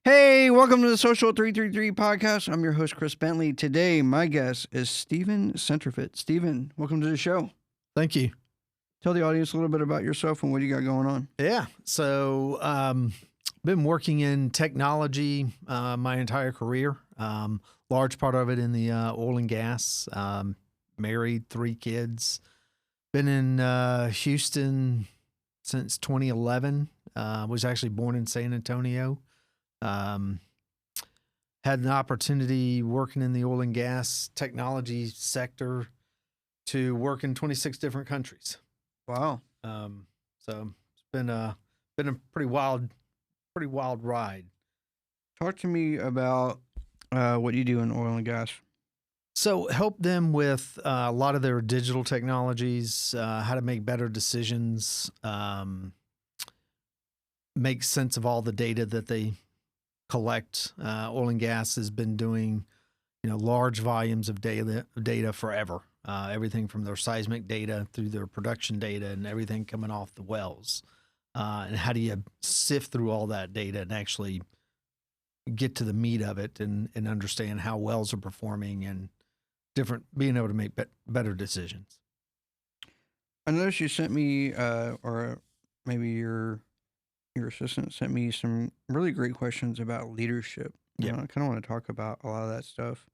Hey, welcome to the Social 333 podcast. I'm your host, Chris Bentley. Today, my guest is Stephen Senterfit. Stephen, welcome to the show. Thank you. Tell the audience a little bit about yourself and what you got going on. Yeah. So, been working in technology my entire career. Large part of it in the oil and gas. Married, 3 kids. Been in Houston since 2011. Was actually born in San Antonio. Had an opportunity working in the oil and gas technology sector to work in 26 different countries. Wow. So it's been a pretty wild ride. Talk to me about what you do in oil and gas. So help them with a lot of their digital technologies, how to make better decisions, make sense of all the data that they collect. Oil and gas has been doing, large volumes of data forever. Everything from their seismic data through their production data and everything coming off the wells. And how do you sift through all that data and actually get to the meat of it and understand how wells are performing and being able to make better decisions. I noticed you sent me, or maybe your assistant sent me some really great questions about leadership. Yeah. I kind of want to talk about a lot of that stuff.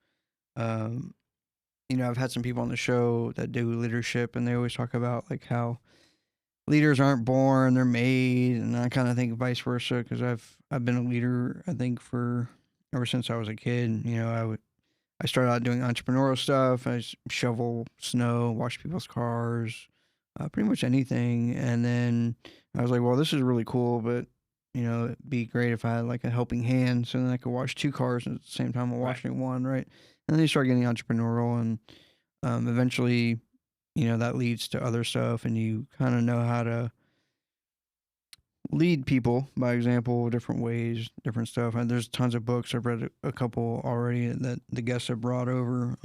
I've had some people on the show that do leadership, and they always talk about like how leaders aren't born, they're made, and I kind of think vice versa because I've been a leader, I think, for ever since I was a kid. I started out doing entrepreneurial stuff. I shovel snow, wash people's cars, pretty much anything. And then I was like, well, this is really cool, but it'd be great if I had like a helping hand, so then I could wash 2 cars at the same time I'm washing one, right? And then you start getting entrepreneurial, and eventually, that leads to other stuff, and you kind of know how to lead people by example, different ways, different stuff. And there's tons of books. I've read a couple already that the guests have brought over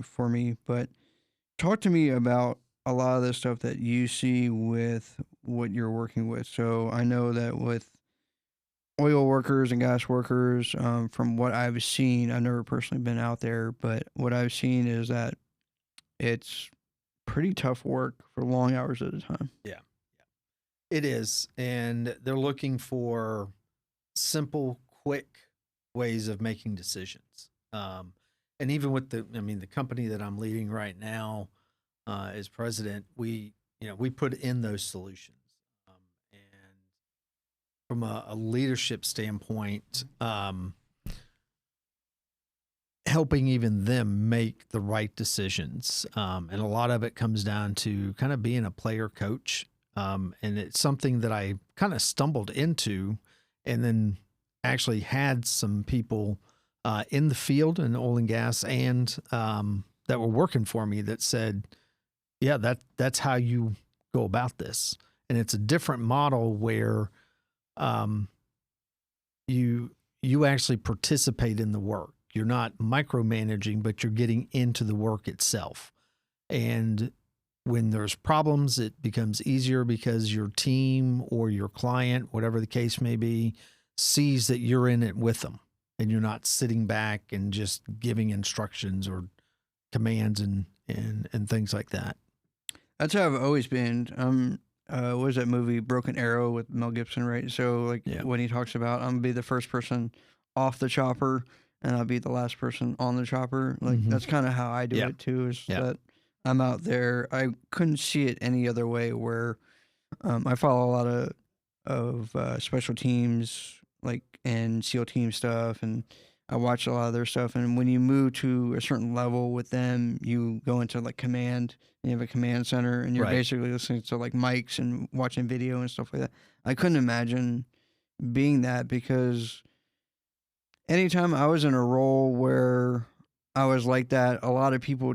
for me. But talk to me about a lot of the stuff that you see with what you're working with. So I know that with oil workers and gas workers, from what I've seen, I've never personally been out there, but what I've seen is that it's pretty tough work for long hours at a time. Yeah. It is. And they're looking for simple, quick ways of making decisions. And even with the company that I'm leading right now, as president, we put in those solutions. And from a leadership standpoint, helping even them make the right decisions. And a lot of it comes down to kind of being a player coach. And it's something that I kind of stumbled into, and then actually had some people in the field in oil and gas and that were working for me that said, yeah, that's how you go about this. And it's a different model where you actually participate in the work. You're not micromanaging, but you're getting into the work itself. And when there's problems, it becomes easier because your team or your client, whatever the case may be, sees that you're in it with them and you're not sitting back and just giving instructions or commands and things like that. That's how I've always been. What was that movie, Broken Arrow, with Mel Gibson, right? So when he talks about, I'm going to be the first person off the chopper and I'll be the last person on the chopper. That's kind of how I do it too, is that I'm out there. I couldn't see it any other way, where I follow a lot of special teams, and SEAL team stuff, and I watch a lot of their stuff. And when you move to a certain level with them, you go into command, and you have a command center, and you're basically listening to mics and watching video and stuff like that. I couldn't imagine being that, because anytime I was in a role where I was like that, a lot of people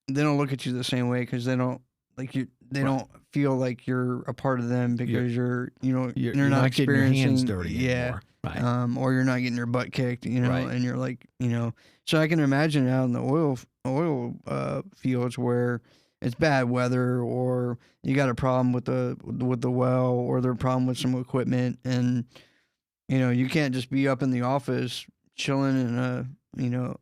they don't look at you the same way, because they don't they don't feel like you're a part of them, because you're not getting your hands dirty anymore. Right. Or you're not getting your butt kicked, Right. and you're so I can imagine out in the oil fields where it's bad weather, or you got a problem with the well, or there's a problem with some equipment, and You can't just be up in the office chilling in a,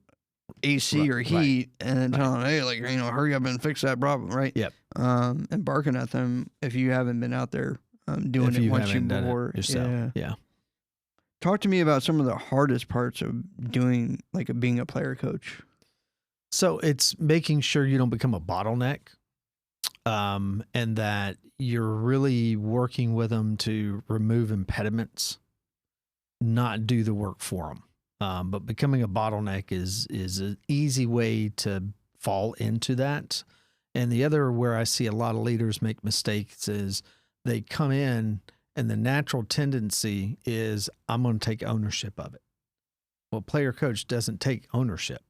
AC or heat and then tell them, hey, like, hurry up and fix that problem, right? Yep. And barking at them if you haven't been out there doing it once before. Yourself. Yeah. Talk to me about some of the hardest parts of doing, like, being a player coach. So it's making sure you don't become a bottleneck, and that you're really working with them to remove impediments, not do the work for them. But becoming a bottleneck is an easy way to fall into that. And the other where I see a lot of leaders make mistakes is they come in and the natural tendency is, I'm going to take ownership of it. Well, player coach doesn't take ownership,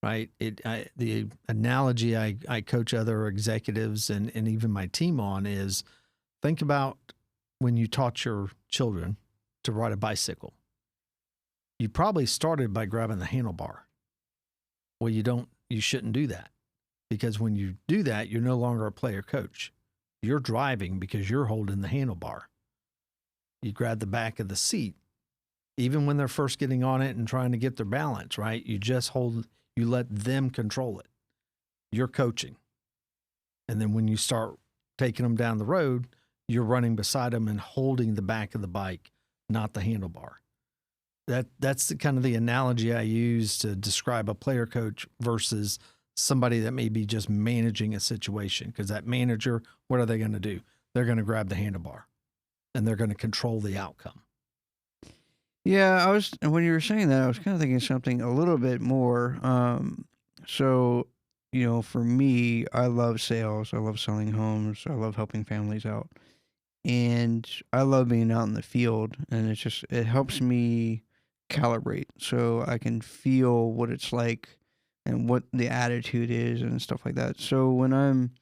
right? The analogy I coach other executives and even my team on is, think about when you taught your children to ride a bicycle. You probably started by grabbing the handlebar. Well, you shouldn't do that, because when you do that, you're no longer a player coach. You're driving because you're holding the handlebar. You grab the back of the seat, even when they're first getting on it and trying to get their balance, right? You let them control it. You're coaching. And then when you start taking them down the road, you're running beside them and holding the back of the bike, not the handlebar. That's the kind of the analogy I use to describe a player coach versus somebody that may be just managing a situation. Because that manager, what are they going to do? They're going to grab the handlebar and they're going to control the outcome. Yeah, when you were saying that, I was kind of thinking something a little bit more. So, for me, I love sales. I love selling homes. I love helping families out. And I love being out in the field. And it helps me calibrate so I can feel what it's like and what the attitude is and stuff like that. So when I'm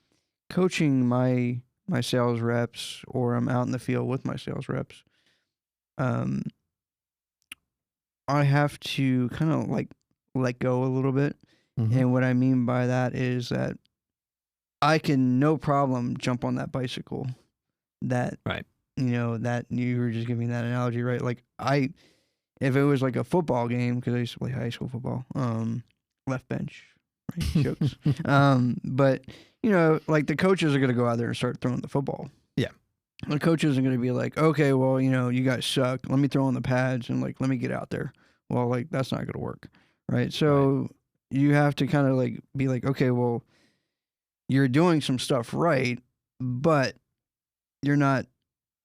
coaching my sales reps, or I'm out in the field with my sales reps, I have to kind of like let go a little bit. Mm-hmm. And what I mean by that is that I can no problem jump on that bicycle that, right. That you were just giving that analogy, right? Like if it was like a football game, because I used to play high school football, left bench, right? Jokes. But, like the coaches are going to go out there and start throwing the football. Yeah. The coaches are going to be like, okay, well, you guys suck. Let me throw on the pads and let me get out there. Well, that's not going to work. Right. So you have to kind of be like, okay, well, you're doing some stuff right, but you're not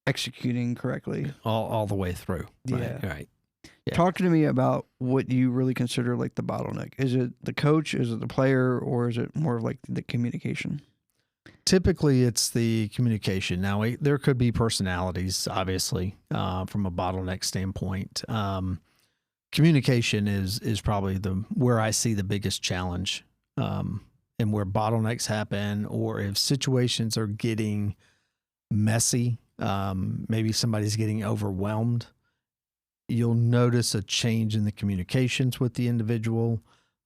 executing correctly all the way through. Yeah. Right. Yeah. Talk to me about what you really consider like the bottleneck. Is it the coach? Is it the player? Or is it more of like the communication? Typically, it's the communication. Now, there could be personalities, obviously, from a bottleneck standpoint. Communication is probably where I see the biggest challenge, and where bottlenecks happen, or if situations are getting messy, maybe somebody's getting overwhelmed. You'll notice a change in the communications with the individual.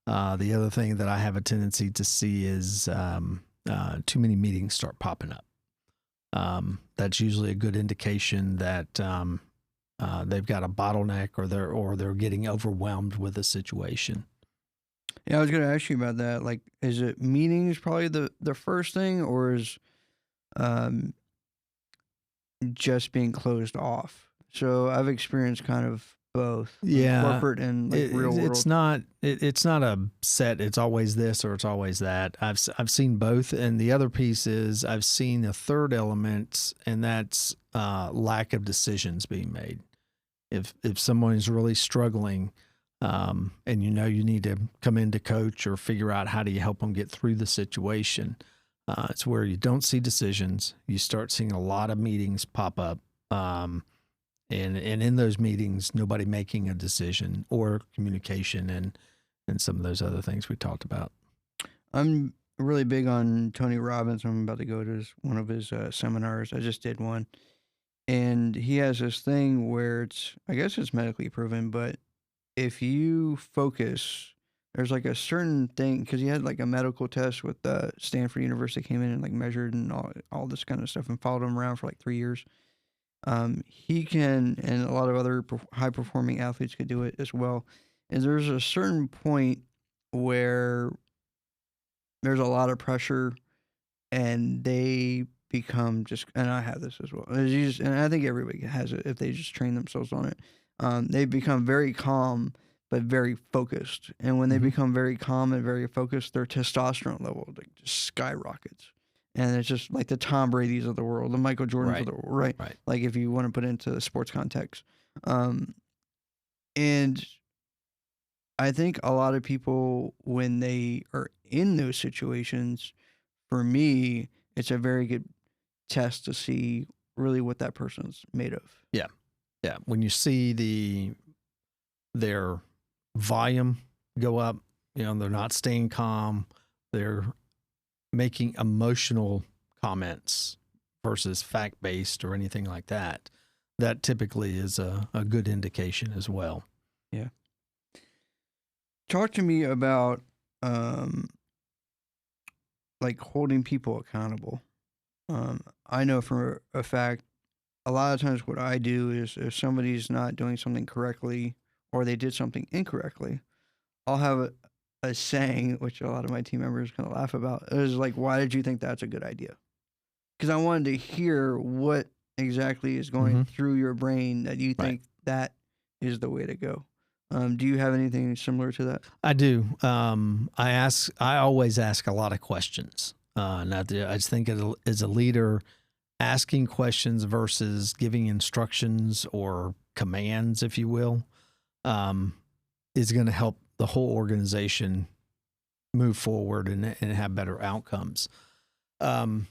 The other thing that I have a tendency to see is too many meetings start popping up. That's usually a good indication that they've got a bottleneck, or they're getting overwhelmed with a situation. Yeah, I was going to ask you about that. Like, is it meetings probably the first thing, or is just being closed off? So I've experienced kind of both. Yeah, corporate and real world. It's not a set. It's always this or it's always that. I've seen both, and the other piece is I've seen a third element, and that's lack of decisions being made. If someone is really struggling, and you need to come in to coach or figure out how do you help them get through the situation, it's where you don't see decisions. You start seeing a lot of meetings pop up. And in those meetings, nobody making a decision or communication and some of those other things we talked about. I'm really big on Tony Robbins. I'm about to go to one of his seminars. I just did one. And he has this thing where I guess it's medically proven, but if you focus, there's like a certain thing, because he had like a medical test with Stanford University, came in and like measured and all this kind of stuff and followed him around for like 3 years. he can, and a lot of other high performing athletes could do it as well. And there's a certain point where there's a lot of pressure and they become just, and I have this as well. And I think everybody has it if they just train themselves on it. They become very calm, but very focused. And when they become very calm and very focused, their testosterone level just skyrockets. And it's just like the Tom Brady's of the world, the Michael Jordans of the world, right? Right. Like if you want to put it into the sports context. And I think a lot of people, when they are in those situations, for me, it's a very good test to see really what that person's made of. Yeah. Yeah. When you see their volume go up, they're not staying calm. They're making emotional comments versus fact-based or anything like that. That typically is a good indication as well. Yeah. Talk to me about like holding people accountable. I know for a fact, a lot of times what I do is if somebody's not doing something correctly or they did something incorrectly, I'll have a saying, which a lot of my team members kind of laugh about, is like, why did you think that's a good idea? Because I wanted to hear what exactly is going through your brain that you think that is the way to go. Do you have anything similar to that? I do. I always ask a lot of questions. I just think as a leader, asking questions versus giving instructions or commands, if you will, is going to help the whole organization move forward and have better outcomes. The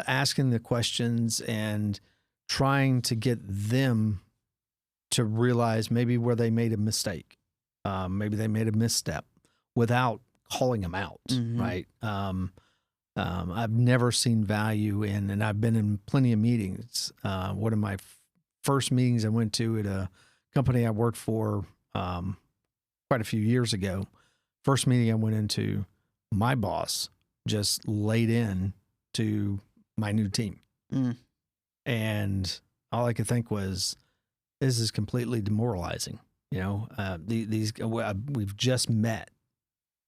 asking the questions and trying to get them to realize maybe where they made a mistake, maybe they made a misstep without calling them out, right? I've never seen value in, and I've been in plenty of meetings. One of my first meetings I went to at a company I worked for quite a few years ago, first meeting I went into, my boss just laid in to my new team. And all I could think was, this is completely demoralizing. We've just met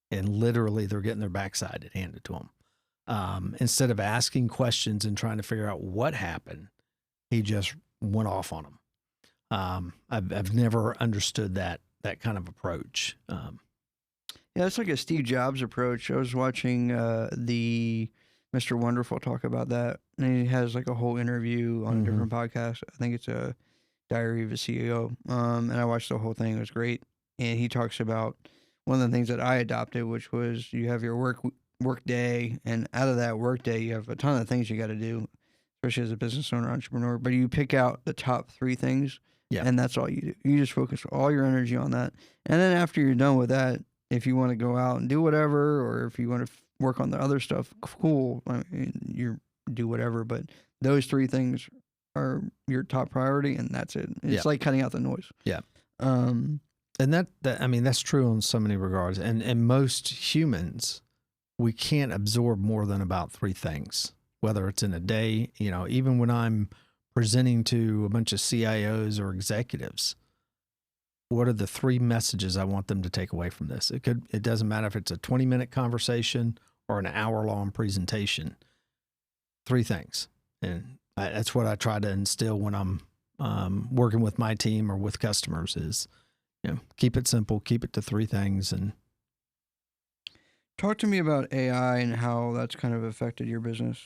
and literally they're getting their backside handed to them. Instead of asking questions and trying to figure out what happened, he just went off on them. I've never understood that kind of approach. Yeah, it's like a Steve Jobs approach. I was watching the Mr. Wonderful talk about that, and he has like a whole interview on a different podcast. I think it's a Diary of a CEO, and I watched the whole thing. It was great, and he talks about one of the things that I adopted, which was you have your work day, and out of that work day, you have a ton of things you got to do, especially as a business owner, entrepreneur. But you pick out the top 3 things, and that's all you do. You just focus all your energy on that, and then after you're done with that, if you want to go out and do whatever, or if you want to work on the other stuff, cool. I mean, you do whatever, but those 3 things are your top priority, and that's it. It's like cutting out the noise. Yeah. And that I mean, that's true in so many regards. And most humans, we can't absorb more than about 3 things, whether it's in a day, even when I'm presenting to a bunch of CIOs or executives, what are the 3 messages I want them to take away from this? It doesn't matter if it's a 20-minute conversation or an hour-long presentation. 3 things. And that's what I try to instill when I'm working with my team or with customers is, keep it simple, keep it to 3 things. And talk to me about AI and how that's kind of affected your business.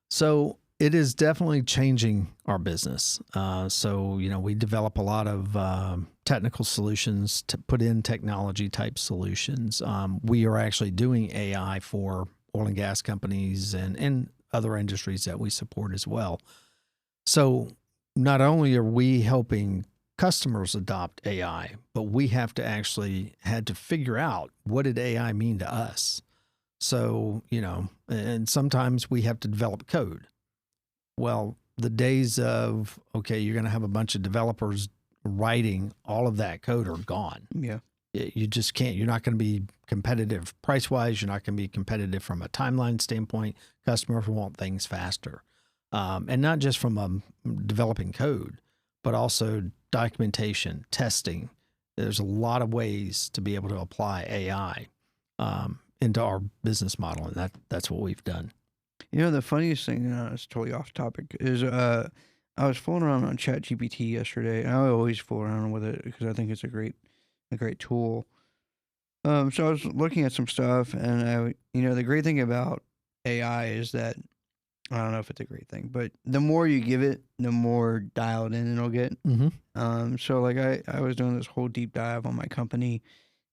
So it is definitely changing our business. We develop a lot of technical solutions to put in technology type solutions. We are actually doing AI for oil and gas companies and other industries that we support as well. So not only are we helping customers adopt AI, but we had to figure out, what did AI mean to us? So, and sometimes we have to develop code. Well, the days of, okay, you're going to have a bunch of developers writing all of that code are gone. Yeah. You just can't. You're not going to be competitive price-wise. You're not going to be competitive from a timeline standpoint. Customers want things faster. And not just from developing code, but also documentation, testing. There's a lot of ways to be able to apply AI into our business model, and that's what we've done. You know, the funniest thing, it's totally off topic, is I was fooling around on ChatGPT yesterday. And I always fool around with it because I think it's a great tool. So I was looking at some stuff, and the great thing about AI is that, I don't know if it's a great thing, but the more you give it, the more dialed in it'll get. So like I was doing this whole deep dive on my company,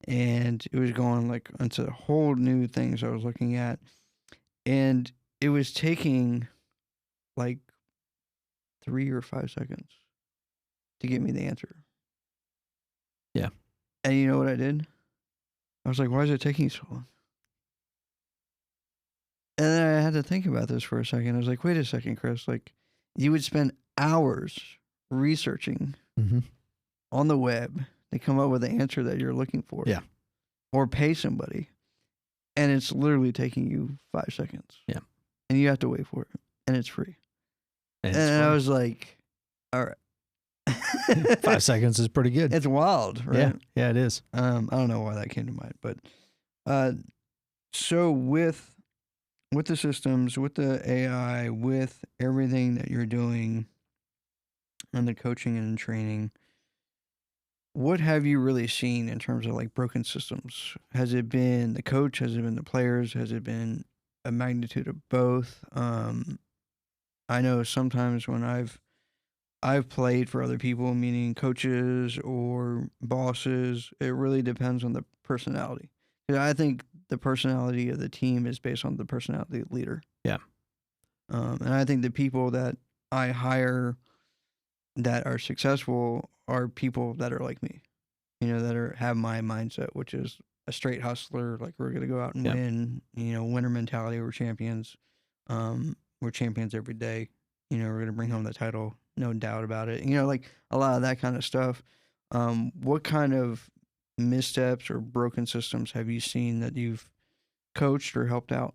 and it was going like into whole new things I was looking at, and it was taking like 3 or 5 seconds to get me the answer. Yeah. And you know what I did? I was like, why is it taking so long? And then I had to think about this for a second. I was like, wait a second, Chris. Like, you would spend hours researching on the web to come up with the answer that you're looking for. Yeah. Or pay somebody. And it's literally taking you 5 seconds. Yeah. And you have to wait for it. And it's free. And I was like, all right. 5 seconds is pretty good. It's wild, right? Yeah, it is. I don't know why that came to mind. But so with the systems, with the AI, with everything that you're doing and the coaching and training, what have you really seen in terms of like broken systems? Has it been the coach? Has it been the players? Has it been a magnitude of both? I know sometimes when I've played for other people, meaning coaches or bosses, it really depends on the personality. I think the personality of the team is based on the personality of the leader. Yeah. And I think the people that I hire that are successful are people that are like me, that have my mindset, which is a straight hustler. Like, we're going to go out and win, winner mentality. We're champions. We're champions every day. We're going to bring home the title. No doubt about it. Like a lot of that kind of stuff. What kind of missteps or broken systems have you seen that you've coached or helped out?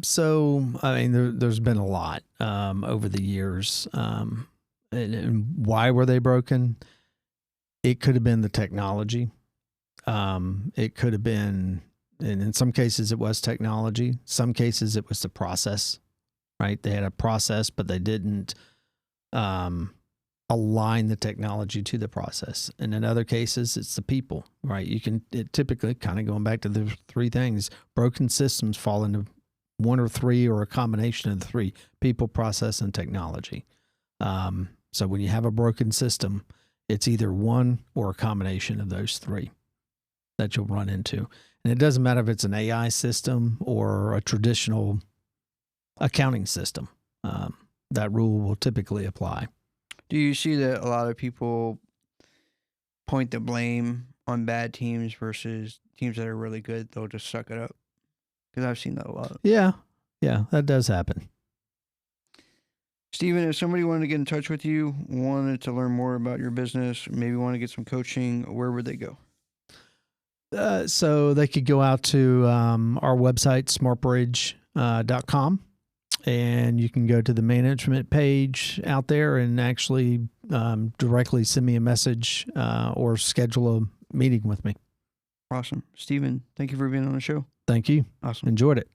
So, I mean, there's been a lot over the years. And why were they broken? It could have been the technology. It could have been, and in some cases it was technology. Some cases it was the process, right? They had a process, but they didn't align the technology to the process. And in other cases, it's the people, right? It typically, kind of going back to the three things, broken systems fall into one or three, or a combination of the three: people, process, and technology. So when you have a broken system, it's either one or a combination of those three that you'll run into. And it doesn't matter if it's an AI system or a traditional accounting system. That rule will typically apply. Do you see that a lot of people point the blame on bad teams versus teams that are really good? They'll just suck it up. Because I've seen that a lot. Yeah, that does happen. Stephen, if somebody wanted to get in touch with you, wanted to learn more about your business, maybe want to get some coaching, where would they go? So they could go out to our website, smartbridge.com. And you can go to the management page out there and actually directly send me a message or schedule a meeting with me. Awesome. Stephen, thank you for being on the show. Thank you. Awesome. Enjoyed it.